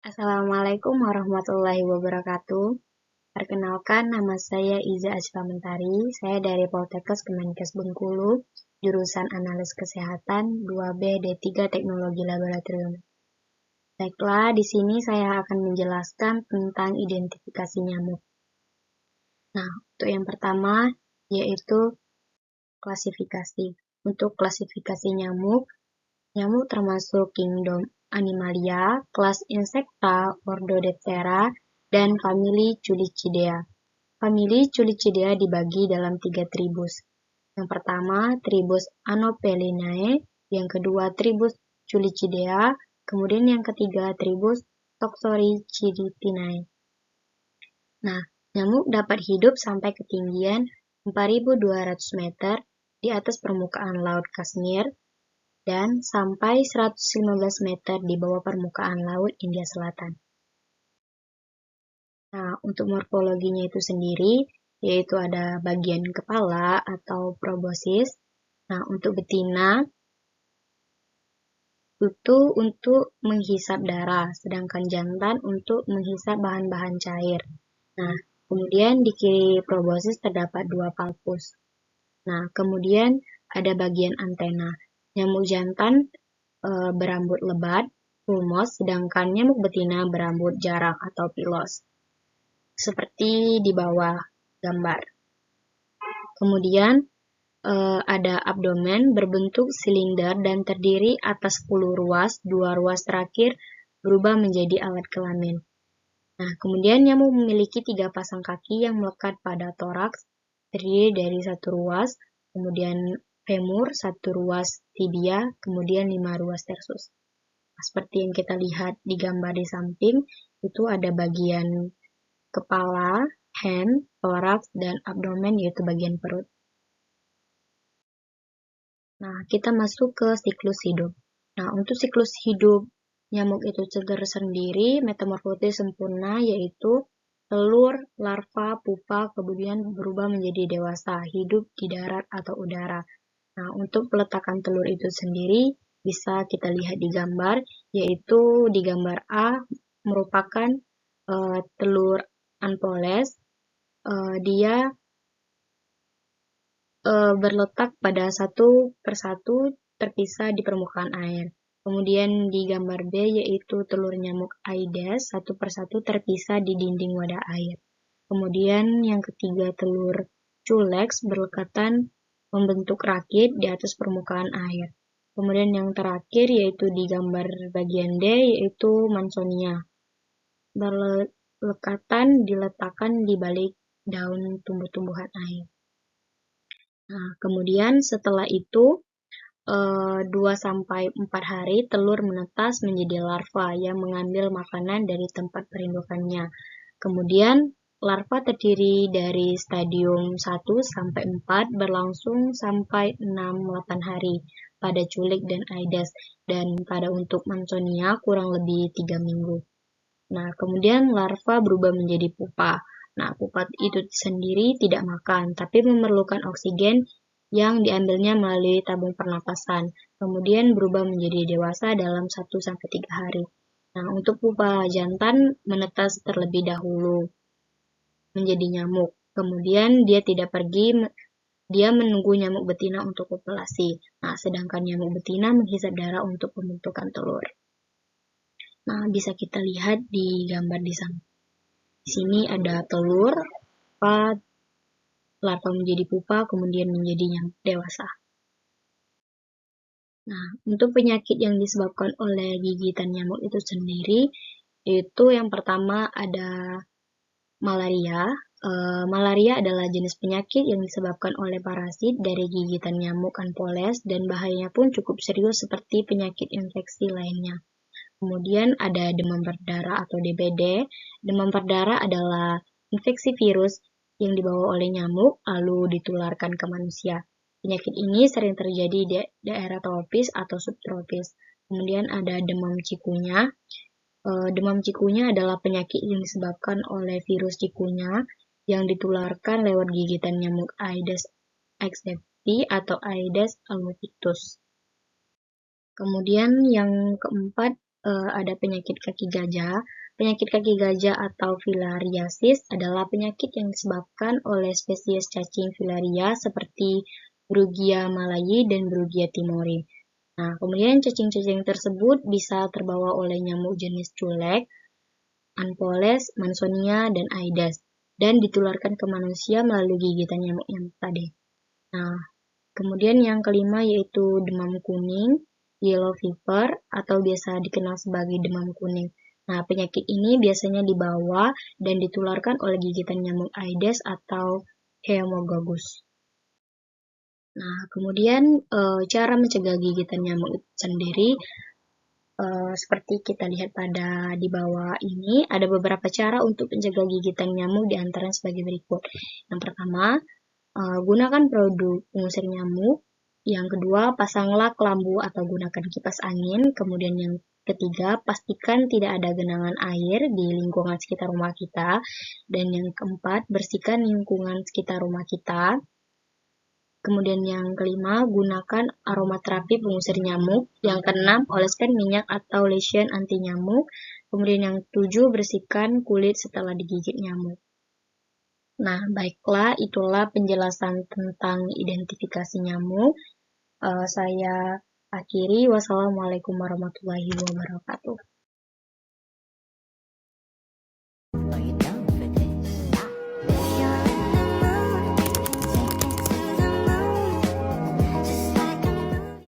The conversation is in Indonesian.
Assalamualaikum warahmatullahi wabarakatuh. Perkenalkan, nama saya Iza Ashfa Mentari. Saya dari Poltekkes Kemenkes Bengkulu, jurusan Analis Kesehatan 2B D3 Teknologi Laboratorium. Baiklah, di sini saya akan menjelaskan tentang identifikasi nyamuk. Nah, untuk yang pertama yaitu klasifikasi. Untuk klasifikasi nyamuk termasuk kingdom Animalia, kelas Insecta, ordo Diptera, dan famili Culicidea. Famili Culicidea dibagi dalam 3 tribus. Yang pertama, tribus Anophelinae, yang kedua tribus Culicidea, kemudian yang ketiga tribus Toxoricidinae. Nah, nyamuk dapat hidup sampai ketinggian 4.200 meter di atas permukaan laut Kashmir dan sampai 115 meter di bawah permukaan laut India Selatan. Nah, untuk morfologinya itu sendiri, yaitu ada bagian kepala atau proboscis. Nah, untuk betina, itu untuk menghisap darah, sedangkan jantan untuk menghisap bahan-bahan cair. Nah, kemudian di kiri proboscis terdapat 2 palpus. Nah, kemudian ada bagian antena. Nyamuk jantan berambut lebat, pulmos, sedangkan nyamuk betina berambut jarang atau pilos. Seperti di bawah gambar. Kemudian ada abdomen berbentuk silinder dan terdiri atas 10 ruas, 2 ruas terakhir berubah menjadi alat kelamin. Nah, kemudian nyamuk memiliki 3 pasang kaki yang melekat pada toraks, terdiri dari 1 ruas, kemudian femur, 1 ruas tibia, kemudian 5 ruas tersus. Nah, seperti yang kita lihat di gambar di samping, itu ada bagian kepala, hand, toraks, dan abdomen, yaitu bagian perut. Nah, kita masuk ke siklus hidup. Nah, untuk siklus hidup nyamuk itu sendiri, metamorfosis sempurna, yaitu telur, larva, pupa, kemudian berubah menjadi dewasa, hidup di darat atau udara. Nah, untuk peletakan telur itu sendiri bisa kita lihat di gambar, yaitu di gambar A merupakan telur Anopheles. Dia berletak pada satu persatu terpisah di permukaan air. Kemudian di gambar B yaitu telur nyamuk Aedes satu persatu terpisah di dinding wadah air. Kemudian yang ketiga telur Culex berlekatan membentuk rakit di atas permukaan air. Kemudian yang terakhir yaitu di gambar bagian D yaitu Mansonia. Berlekatan diletakkan di balik daun tumbuh-tumbuhan air. Nah, kemudian setelah itu 2-4 hari telur menetas menjadi larva yang mengambil makanan dari tempat perindukannya. Kemudian larva terdiri dari stadium 1-4 berlangsung sampai 6-8 hari pada culik dan Aedes, dan pada untuk Mansonia kurang lebih 3 minggu. Nah, kemudian larva berubah menjadi pupa. Nah, pupa itu sendiri tidak makan, tapi memerlukan oksigen yang diambilnya melalui tabung pernapasan. Kemudian berubah menjadi dewasa dalam 1-3 hari. Nah, untuk pupa jantan menetas terlebih dahulu menjadi nyamuk. Kemudian dia tidak pergi, dia menunggu nyamuk betina untuk kopulasi. Nah, sedangkan nyamuk betina menghisap darah untuk pembentukan telur. Nah, bisa kita lihat di gambar di samping. Di sini ada telur, larva menjadi pupa, kemudian menjadi nyamuk dewasa. Nah, untuk penyakit yang disebabkan oleh gigitan nyamuk itu sendiri, itu yang pertama ada malaria. Malaria adalah jenis penyakit yang disebabkan oleh parasit dari gigitan nyamuk Anopheles dan bahayanya pun cukup serius seperti penyakit infeksi lainnya. Kemudian ada demam berdarah atau DBD. Demam berdarah adalah infeksi virus yang dibawa oleh nyamuk lalu ditularkan ke manusia. Penyakit ini sering terjadi di daerah tropis atau subtropis. Kemudian ada demam cikunya. Demam cikunya adalah penyakit yang disebabkan oleh virus cikunya yang ditularkan lewat gigitan nyamuk Aedes aegypti atau Aedes albopictus. Kemudian yang keempat ada penyakit kaki gajah. Penyakit kaki gajah atau filariasis adalah penyakit yang disebabkan oleh spesies cacing filaria seperti Brugia malayi dan Brugia timori. Nah, kemudian cacing-cacing tersebut bisa terbawa oleh nyamuk jenis culek, Anopheles, Mansonia, dan Aedes, dan ditularkan ke manusia melalui gigitan nyamuk-nyamuk tadi. Nah, kemudian yang kelima yaitu demam kuning, yellow fever, atau biasa dikenal sebagai demam kuning. Nah, penyakit ini biasanya dibawa dan ditularkan oleh gigitan nyamuk Aedes atau Haemococcus. Nah, kemudian cara mencegah gigitan nyamuk itu sendiri, seperti kita lihat pada di bawah ini, ada beberapa cara untuk mencegah gigitan nyamuk di antara sebagai berikut. Yang pertama, gunakan produk pengusir nyamuk. Yang kedua, pasanglah kelambu atau gunakan kipas angin. Kemudian yang ketiga, pastikan tidak ada genangan air di lingkungan sekitar rumah kita. Dan yang keempat, bersihkan lingkungan sekitar rumah kita. Kemudian yang kelima, gunakan aromaterapi pengusir nyamuk. Yang keenam, oleskan minyak atau lotion anti nyamuk. Kemudian yang ketujuh, bersihkan kulit setelah digigit nyamuk. Nah, baiklah, itulah penjelasan tentang identifikasi nyamuk. Saya akhiri. Wassalamualaikum warahmatullahi wabarakatuh.